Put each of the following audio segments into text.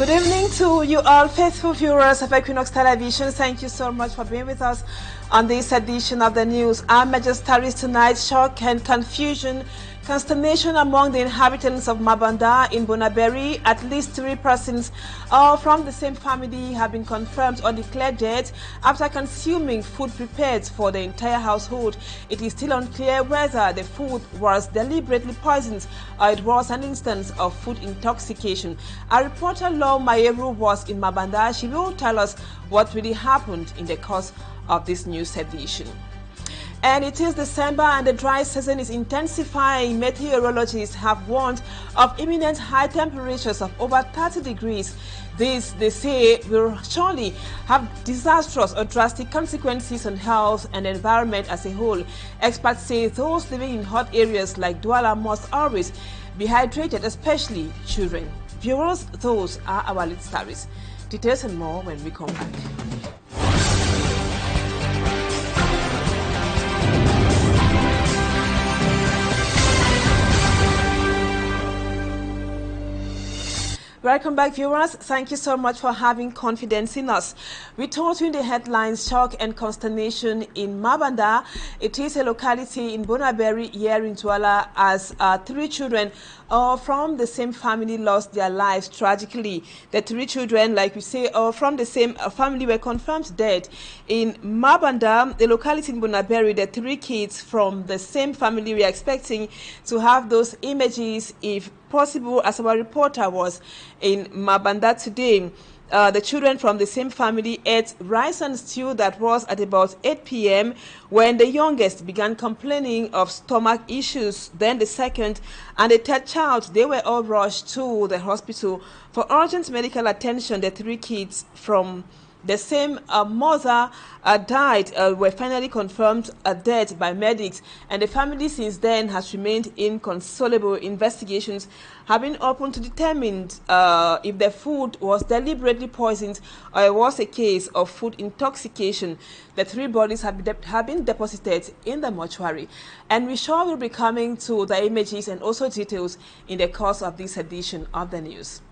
Good evening to you all faithful viewers of Equinoxe Television. Thank you so much for being with us on this edition of the news. Our major stories tonight: shock and confusion, consternation among the inhabitants of Mabanda in Bonaberi. At least 3 persons from the same family have been confirmed or declared dead after consuming food prepared for the entire household. It is still unclear whether the food was deliberately poisoned or it was an instance of food intoxication. Our reporter Law Mayeru was in Mabanda. She will tell us what really happened in the course of this news edition. And it is December and the dry season is intensifying. Meteorologists have warned of imminent high temperatures of over 30 degrees. This, they say, will surely have disastrous or drastic consequences on health and environment as a whole. Experts say those living in hot areas like Douala must always be hydrated, especially children. Viewers, those are our lead stories. Details and more when we come back. Welcome back, viewers. Thank you so much for having confidence in us. We told you in the headlines: shock and consternation in Mabanda. It is a locality in Bonaberi here in Douala, as 3 children from the same family lost their lives tragically. The 3 children, like we say, from the same family were confirmed dead. In Mabanda, the locality in Bonaberi, the 3 kids from the same family, we are expecting to have those images if possible, as our reporter was in Mabanda today. The children from the same family ate rice and stew that was at about 8 p.m. when the youngest began complaining of stomach issues. Then the second and the third child, they were all rushed to the hospital for urgent medical attention. The 3 kids from the same mother died, were finally confirmed dead by medics, and the family since then has remained inconsolable. Investigations have been opened to determine if the food was deliberately poisoned or it was a case of food intoxication. The 3 bodies have been deposited in the mortuary, and we sure will be coming to the images and also details in the course of this edition of the news.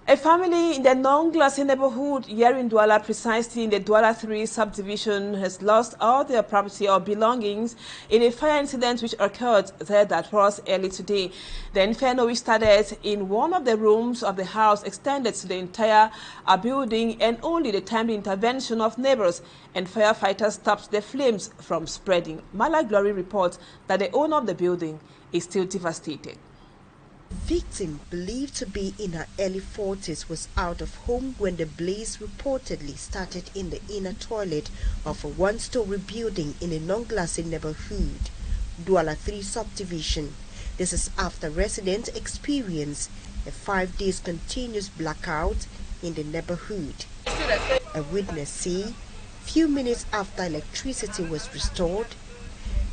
A family in the non-glassy neighborhood here in Douala, precisely in the Douala 3 subdivision, has lost all their property or belongings in a fire incident which occurred there that was early today. The inferno, which started in one of the rooms of the house, extended to the entire building, and only the timely intervention of neighbors and firefighters stopped the flames from spreading. Mala Glory reports that the owner of the building is still devastated. The victim, believed to be in her early 40s, was out of home when the blaze reportedly started in the inner toilet of a 1-story building in a non-glassy neighborhood, Douala 3 subdivision. This is after residents experienced a 5 days continuous blackout in the neighborhood. A witness said, few minutes after electricity was restored,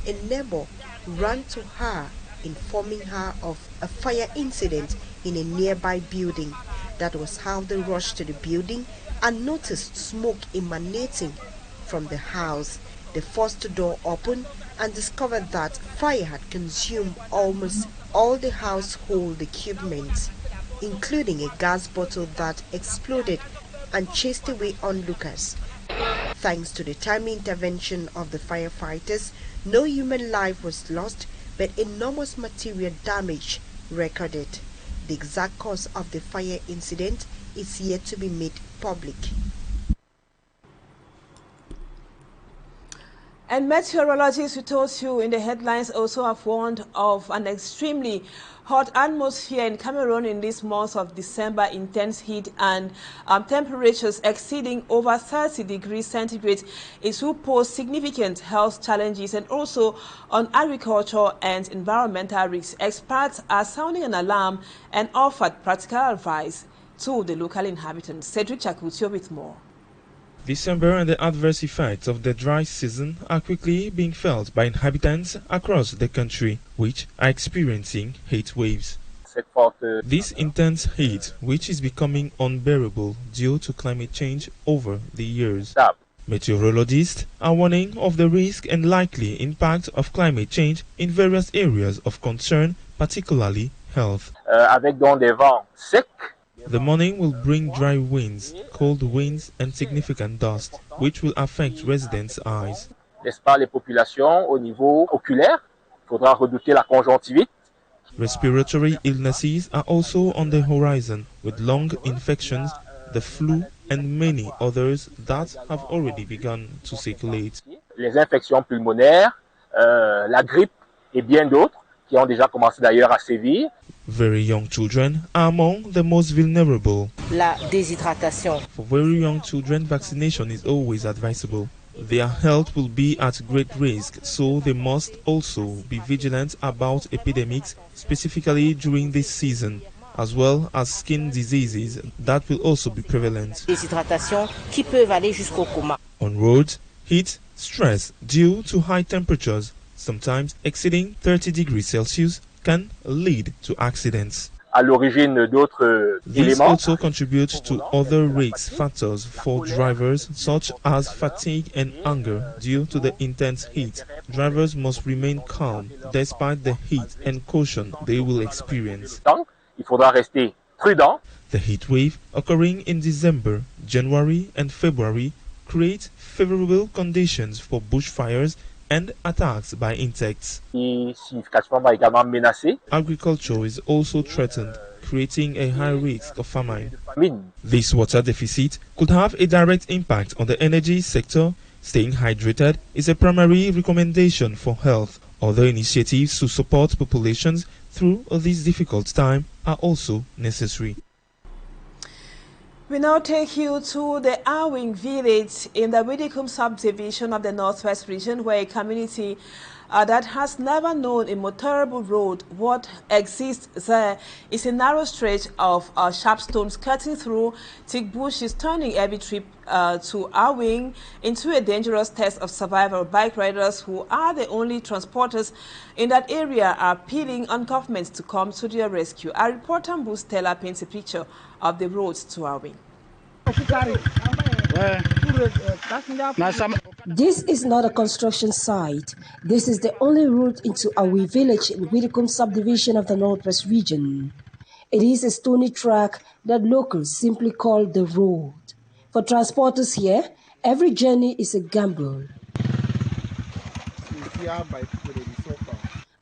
a neighbor ran to her informing her of a fire incident in a nearby building. That was how they rushed to the building and noticed smoke emanating from the house. They forced the door open and discovered that fire had consumed almost all the household equipment, including a gas bottle that exploded and chased away onlookers. Thanks to the timely intervention of the firefighters, no human life was lost, but enormous material damage recorded. The exact cause of the fire incident is yet to be made public. And meteorologists, we told you in the headlines, also have warned of an extremely hot atmosphere in Cameroon in this month of December. Intense heat and temperatures exceeding over 30 degrees centigrade. It will pose significant health challenges and also on agriculture and environmental risks. Experts are sounding an alarm and offered practical advice to the local inhabitants. Cedric Chakutio with more. December and the adverse effects of the dry season are quickly being felt by inhabitants across the country, which are experiencing heat waves. This intense heat, which is becoming unbearable due to climate change over the years. Meteorologists are warning of the risk and likely impact of climate change in various areas of concern, particularly health. The morning will bring dry winds, cold winds and significant dust, which will affect residents' eyes. N'est-ce pas, les populations au niveau oculaire, il faudra redouter la conjonctivite. Respiratory illnesses are also on the horizon, with lung infections, the flu and many others that have already begun to circulate. Les infections pulmonaires, la grippe et bien d'autres qui ont déjà commencé d'ailleurs à sévir. Very young children are among the most vulnerable. La déshydratation. For very young children, vaccination is always advisable. Their health will be at great risk, so they must also be vigilant about epidemics, specifically during this season, as well as skin diseases that will also be prevalent. Déshydratation qui peuvent aller jusqu'au coma. On roads, heat, stress due to high temperatures, sometimes exceeding 30 degrees Celsius, can lead to accidents. À l'origine d'autres This éléments. also contributes to other risk factors for drivers, such as fatigue and anger due to the intense heat. Drivers must remain calm despite the heat and caution they will experience. Il faudra rester prudent. The heat wave occurring in December, January and February creates favorable conditions for bushfires and attacks by insects. Et significativement également menacé. Agriculture is also threatened, creating a high risk of famine. Mine. This water deficit could have a direct impact on the energy sector. Staying hydrated is a primary recommendation for health. Other initiatives to support populations through this difficult time are also necessary. We now take you to the Awing village in the Widikum subdivision of the Northwest region, where a community that has never known a motorable road. What exists there is a narrow stretch of sharp stones cutting through thick bushes, turning every trip to Awing into a dangerous test of survival. Bike riders, who are the only transporters in that area, are appealing on governments to come to their rescue. Our reporter Mbus Stella paints a picture of the roads to Awing. This is not a construction site. This is the only route into Awing village in Widikum subdivision of the Northwest region. It is a stony track that locals simply call the road. For transporters here, every journey is a gamble.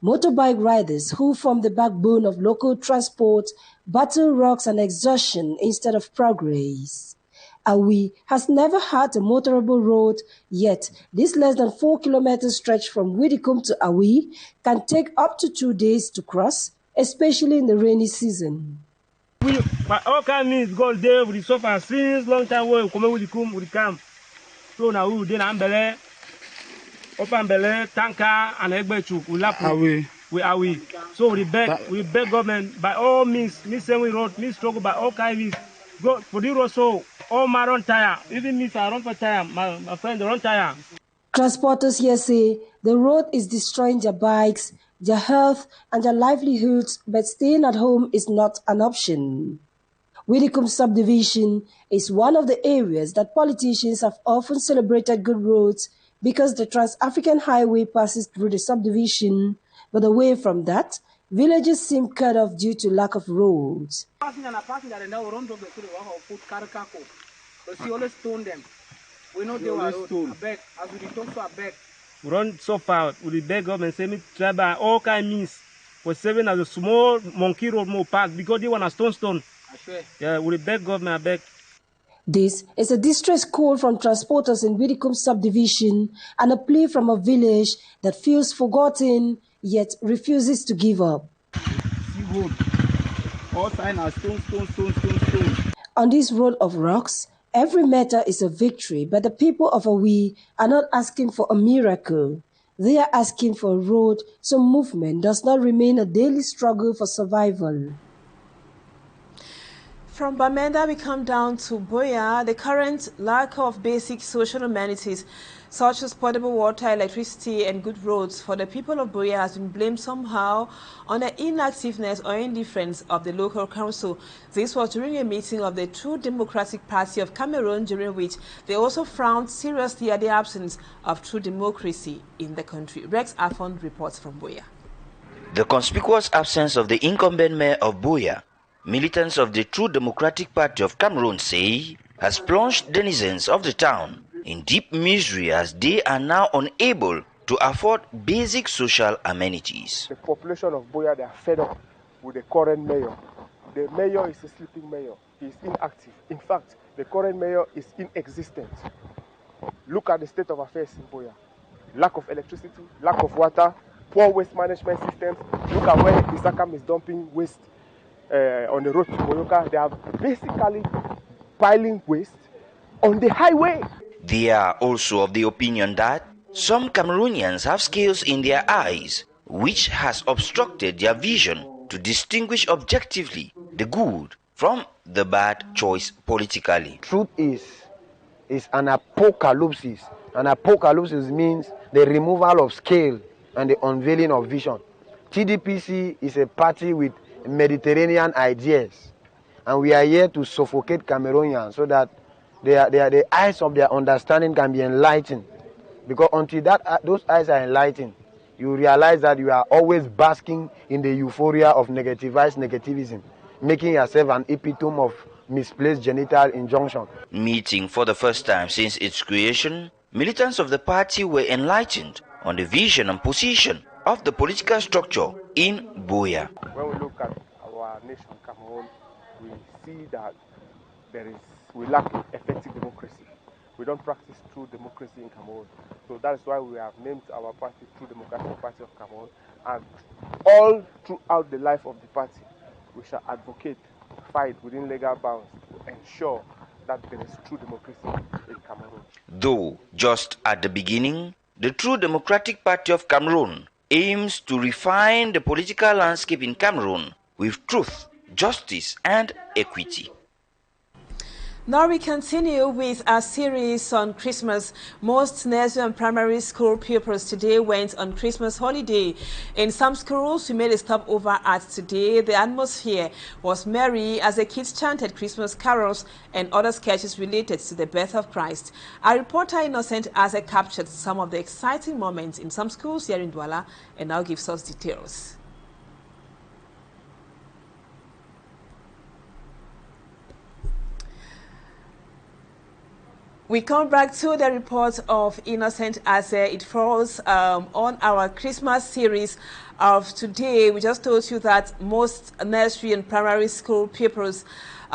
Motorbike riders, who form the backbone of local transport, battle rocks and exhaustion instead of progress. Awing has never had a motorable road, yet this less than 4 kilometer stretch from Widikum to Awing can take up to 2 days to cross, especially in the rainy season. We, by all kind means, go there with the suffer since long time we come with the camp. So now we then ambele, open bele, tanker and egbechu, we lap we are we. So we beg government by all means, me say we road, me struggle by all kind means. Go for the road so all my run tire, even me I run for tire, my friend run tire. Transporters here say the road is destroying their bikes, their health and their livelihoods, but staying at home is not an option. Widikum subdivision is one of the areas that politicians have often celebrated good roads because the Trans-African Highway passes through the subdivision, but away from that, villages seem cut off due to lack of roads. We know they were as we talk to a beg. We run so far with the beg government say me try by all kind means for saving as a small monkey road more park because they want a stone. Yeah, with the beg government I beg. This is a distress call from transporters in Widikum subdivision and a plea from a village that feels forgotten yet refuses to give up. All signs are stone. On this road of rocks, every meter is a victory, but the people of Awing are not asking for a miracle. They are asking for a road so movement does not remain a daily struggle for survival. From Bamenda, we come down to Buea. The current lack of basic social amenities, such as potable water, electricity, and good roads for the people of Buea has been blamed somehow on the inactiveness or indifference of the local council. This was during a meeting of the True Democratic Party of Cameroon, during which they also frowned seriously at the absence of true democracy in the country. Rex Afon reports from Buea. The conspicuous absence of the incumbent mayor of Buea, militants of the True Democratic Party of Cameroon say has plunged denizens of the town in deep misery as they are now unable to afford basic social amenities. The population of Buea, they are fed up with the current mayor. The mayor is a sleeping mayor. He is inactive. In fact, the current mayor is inexistent. Look at the state of affairs in Buea. Lack of electricity, lack of water, poor waste management systems. Look at where Isakam is dumping waste on the road to Boyoka. They are basically piling waste on the highway. They are also of the opinion that some Cameroonians have scales in their eyes, which has obstructed their vision to distinguish objectively the good from the bad choice politically. Truth is an apocalypse. An apocalypse means the removal of scale and the unveiling of vision. TDPC is a party with Mediterranean ideas, and we are here to suffocate Cameroonians so that the eyes of their understanding can be enlightened. Because until those eyes are enlightened, you realize that you are always basking in the euphoria of negativized negativism, making yourself an epitome of misplaced genital injunction. Meeting for the first time since its creation, militants of the party were enlightened on the vision and position of the political structure in Buea. When we look at our nation, Cameroon, we see that we lack effective democracy. We don't practice true democracy in Cameroon. So that is why we have named our party True Democratic Party of Cameroon. And all throughout the life of the party, we shall advocate, fight within legal bounds to ensure that there is true democracy in Cameroon. Though just at the beginning, the True Democratic Party of Cameroon aims to refine the political landscape in Cameroon with truth, justice, and equity. Now we continue with our series on Christmas. Most nursery and primary school pupils today went on Christmas holiday. In some schools, we made a stopover at today. The atmosphere was merry as the kids chanted Christmas carols and other sketches related to the birth of Christ. Our reporter Innocent Aze captured some of the exciting moments in some schools here in Douala and now gives us details. We come back to the report of Innocent Aze. It falls on our Christmas series of today. We just told you that most nursery and primary school pupils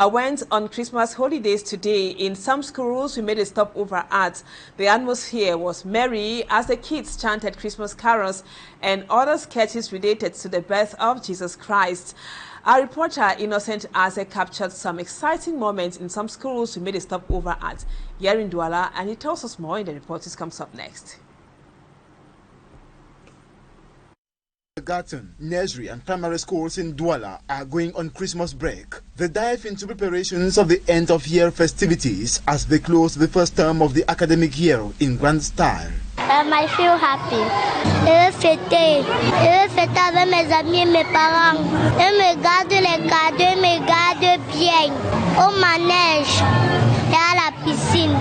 went on Christmas holidays today. In some schools, we made a stopover at. The atmosphere was merry as the kids chanted Christmas carols and other sketches related to the birth of Jesus Christ. Our reporter Innocent Aze captured some exciting moments in some schools we made a stopover at here in Douala, and he tells us more in the report. This comes up next. Garten, nursery and primary schools in Douala are going on Christmas break. They dive into preparations of the end of year festivities as they close the first term of the academic year in grand style. I feel happy. Je fête avec mes amis et mes parents. Et me garde les cadeaux, me garde bien. Au manège et à la piscine.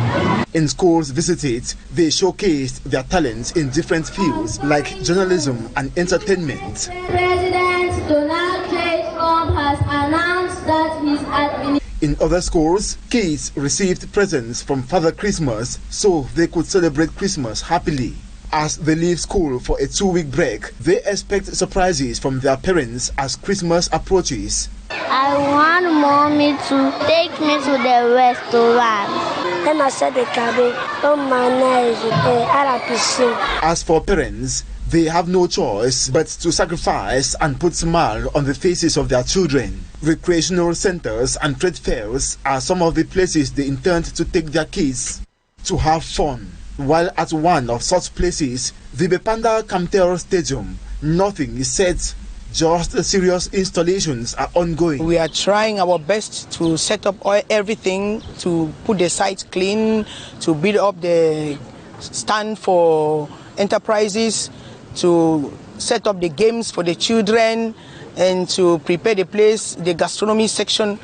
In schools visited, they showcased their talents in different fields like journalism and entertainment. President Donald J. Trump has announced that his administration. In other schools, kids received presents from Father Christmas so they could celebrate Christmas happily. As they leave school for a 2-week break, they expect surprises from their parents as Christmas approaches. I want mommy to take me to the restaurant. And I said the cabbage, oh manage, à la piscine. As for parents, they have no choice but to sacrifice and put smile on the faces of their children. Recreational centers and trade fairs are some of the places they intend to take their kids to have fun. While at one of such places, the Bepanda Camtel Stadium, nothing is set. Just serious installations are ongoing. We are trying our best to set up everything, to put the site clean, to build up the stand for enterprises, to set up the games for the children, and to prepare the place, the gastronomy section,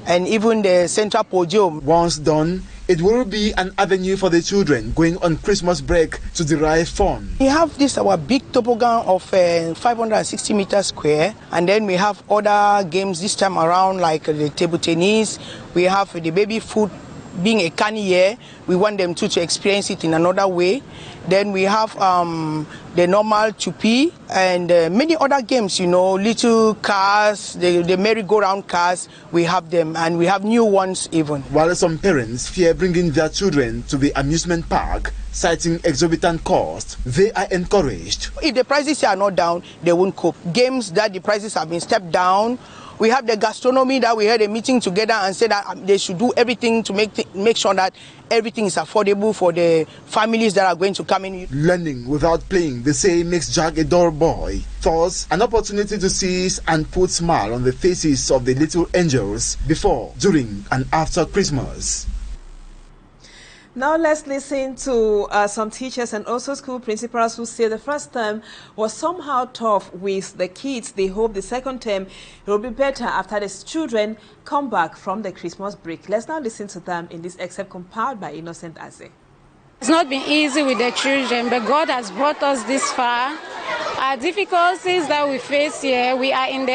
and even the central podium. Once done, It will be an avenue for the children going on Christmas break to derive fun. We have this our big toboggan of 560 meters square, and then we have other games this time around like the table tennis. We have the baby food. Being a canny year, we want them to experience it in another way. Then we have the normal chupi and many other games, you know, little cars, the merry-go-round cars, we have them, and we have new ones even. While some parents fear bringing their children to the amusement park, citing exorbitant cost, they are encouraged. If the prices are not down, they won't cope. Games that the prices have been stepped down. We have the gastronomy that we had a meeting together and said that they should do everything to make sure that everything is affordable for the families that are going to come in. Learning without playing, they say, makes Jack a dull boy. Thus, an opportunity to seize and put smile on the faces of the little angels before, during, and after Christmas. Now let's listen to some teachers and also school principals who say the first term was somehow tough with the kids. They hope the second term will be better after the children come back from the Christmas break. Let's now listen to them in this excerpt compiled by Innocent Aze. It's not been easy with the children, but God has brought us this far. Our difficulties that we face here, we are in the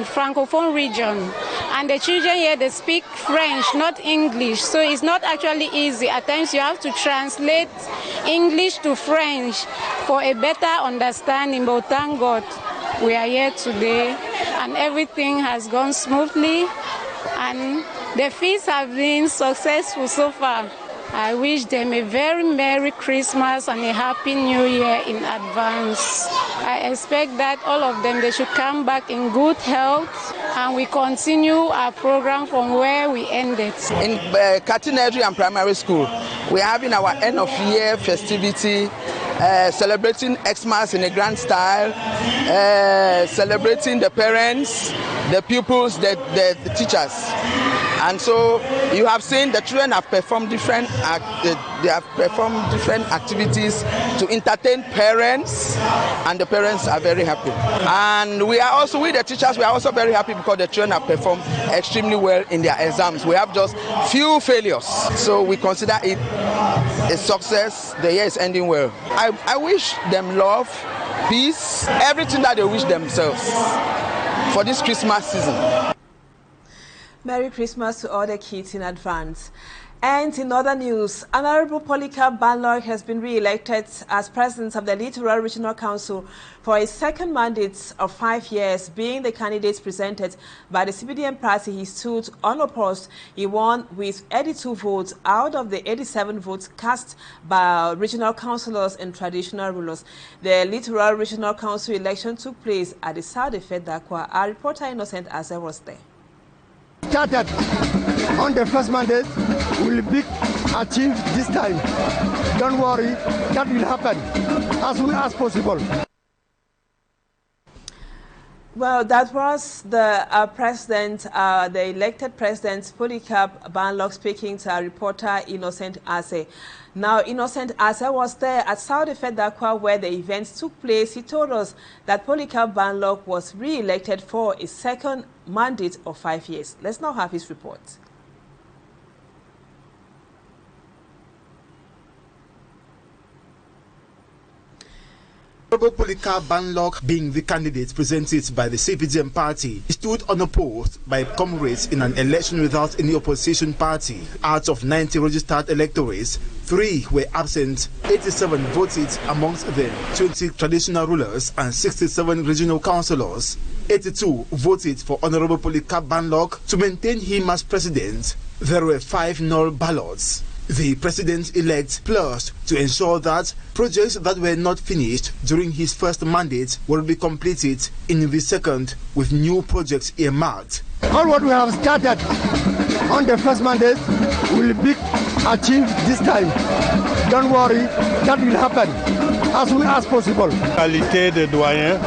Francophone region, and the children here, they speak French, not English, so it's not actually easy. At times you have to translate English to French for a better understanding, but thank God we are here today, and everything has gone smoothly, and the feasts have been successful so far. I wish them a very Merry Christmas and a Happy New Year in advance. I expect that all of them, they should come back in good health, and we continue our program from where we ended. In Catenary and Primary School, we're having our end of year festivity, celebrating Xmas in a grand style, celebrating the parents, the pupils, the teachers. And so you have seen the children have performed different activities to entertain parents, and the parents are very happy. And we are also, with the teachers, we are also very happy because the children have performed extremely well in their exams. We have just few failures, so we consider it a success. The year is ending well. I wish them love, peace, everything that they wish themselves for this Christmas season. Merry Christmas to all the kids in advance. And in other news, Honorable Polycarp Banlock has been re-elected as president of the Littoral Regional Council for a second mandate of 5 years. Being the candidate presented by the CBDM party, he stood unopposed. He won with 82 votes out of the 87 votes cast by regional councillors and traditional rulers. The Littoral Regional Council election took place at the South Effect Dakwa. Our reporter Innocent Aze was there. Started on the first mandate will be achieved this time. Don't worry, that will happen as soon as possible. Well, that was the the elected president, Polycarp Banlock, speaking to our reporter Innocent Aze. Now, Innocent Aze was there at South Effect Dakwa where the events took place. He told us that Polycarp Banlock was re-elected for a second mandate of 5 years. Let's now have his report. Honorable Polycarp Banlock, being the candidate presented by the CPDM party, stood unopposed by comrades in an election without any opposition party. Out of 90 registered electors, 3 were absent, 87 voted, amongst them 20 traditional rulers and 67 regional councillors. 82 voted for Honorable Polycarp Banlock to maintain him as president. There were 5 null ballots. The president-elect pledged to ensure that projects that were not finished during his first mandate will be completed in the second, with new projects earmarked. All what we have started on the first mandate will be achieved this time. Don't worry, that will happen as soon as possible. Qualité de doyen,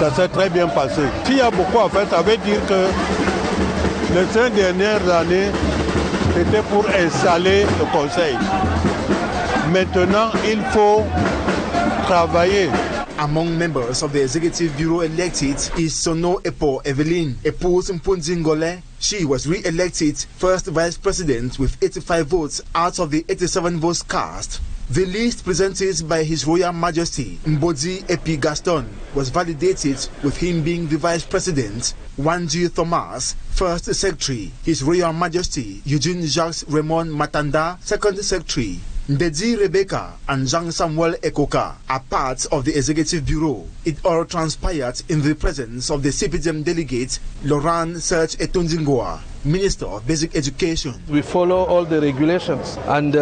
ça s'est très bien passé. S'il y a beaucoup à faire, ça veut dire que les 5 dernières années, c'était pour installer le conseil. Maintenant, il faut travailler. Among members of the Executive Bureau elected is Sono Epo Evelyn Epos Mpunzingole. She was re-elected first Vice President with 85 votes out of the 87 votes cast. The list presented by His Royal Majesty Mbodzi Epi Gaston was validated with him being the Vice President, Wanji Thomas, First Secretary, His Royal Majesty Eugene Jacques Raymond Matanda, Second Secretary, Ndedi Rebecca and Jean Samuel Ekoka are parts of the Executive Bureau. It all transpired in the presence of the CPDM delegate Laurent Serge Etundingoa, Minister of Basic Education. We follow all the regulations and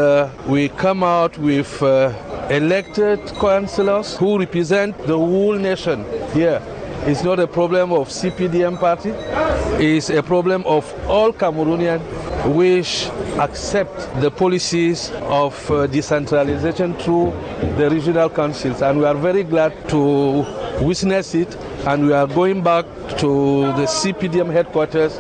we come out with elected councillors who represent the whole nation here. It's not a problem of CPDM party, it's a problem of all Cameroonians which accept the policies of decentralization through the regional councils, and we are very glad to witness it, and we are going back to the CPDM headquarters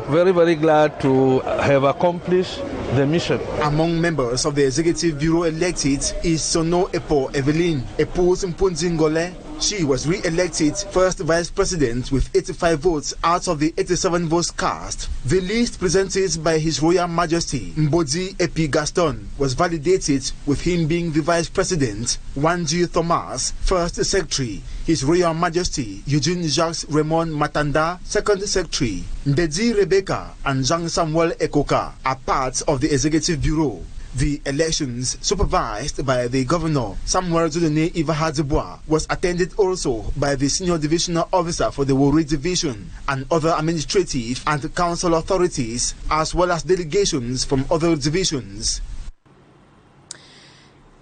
very, very glad to have accomplished the mission. Among members of the Executive Bureau elected is Sono Epo Evelyn Epos Mpunzingole. She was re-elected first Vice President with 85 votes out of the 87 votes cast. The list presented by His Royal Majesty Mbodzi Epi Gaston was validated with him being the Vice President, Wanji Thomas, First Secretary, His Royal Majesty Eugene Jacques Raymond Matanda, Second Secretary, Ndedi Rebecca and Jean Samuel Ekoka are parts of the Executive Bureau. The elections, supervised by the Governor Samuel Zudene Ivahadzibwa, was attended also by the Senior Divisional Officer for the Wori Division and other administrative and council authorities, as well as delegations from other divisions.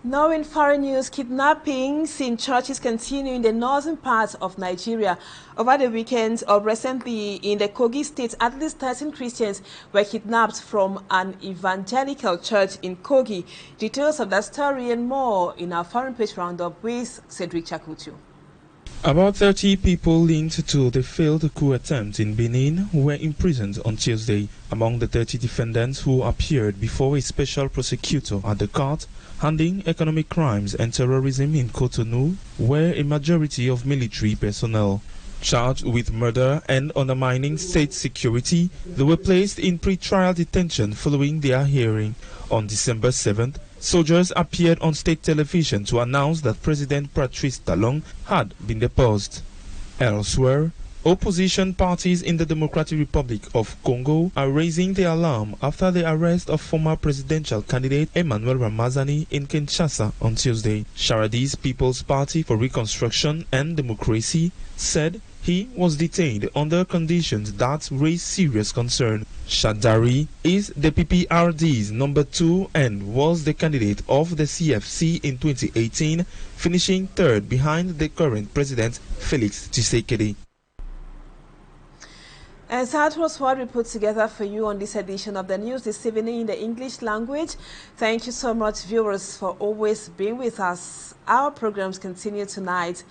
Now in foreign news, kidnappings in churches continue in the northern parts of Nigeria. Over the weekend or recently in the Kogi state, at least 13 Christians were kidnapped from an evangelical church in Kogi. Details of that story and more in our foreign page roundup with Cedric Chakutu. About 30 people linked to the failed coup attempt in Benin were imprisoned on Tuesday. Among the 30 defendants who appeared before a special prosecutor at the court handling economic crimes and terrorism in Cotonou were a majority of military personnel. Charged with murder and undermining state security, they were placed in pre-trial detention following their hearing. On December 7th, soldiers appeared on state television to announce that President Patrice Talon had been deposed. Elsewhere, opposition parties in the Democratic Republic of Congo are raising the alarm after the arrest of former presidential candidate Emmanuel Ramazani in Kinshasa on Tuesday. Sharadi's People's Party for Reconstruction and Democracy said he was detained under conditions that raised serious concern. Shadari is the PPRD's number 2 and was the candidate of the CFC in 2018, finishing third behind the current president Felix Tshisekedi. And that was what we put together for you on this edition of the news this evening in the English language. Thank you so much, viewers, for always being with us. Our programs continue tonight.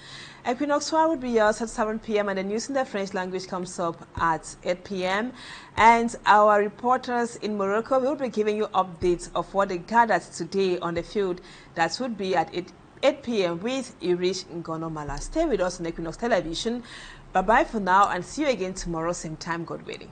Equinoxe will be yours at 7 p.m. and the news in the French language comes up at 8 p.m. And our reporters in Morocco will be giving you updates of what they gathered today on the field. That would be at 8 p.m. with Irish Ngonomala. Stay with us on Equinoxe Television. Bye-bye for now and see you again tomorrow, same time, God willing.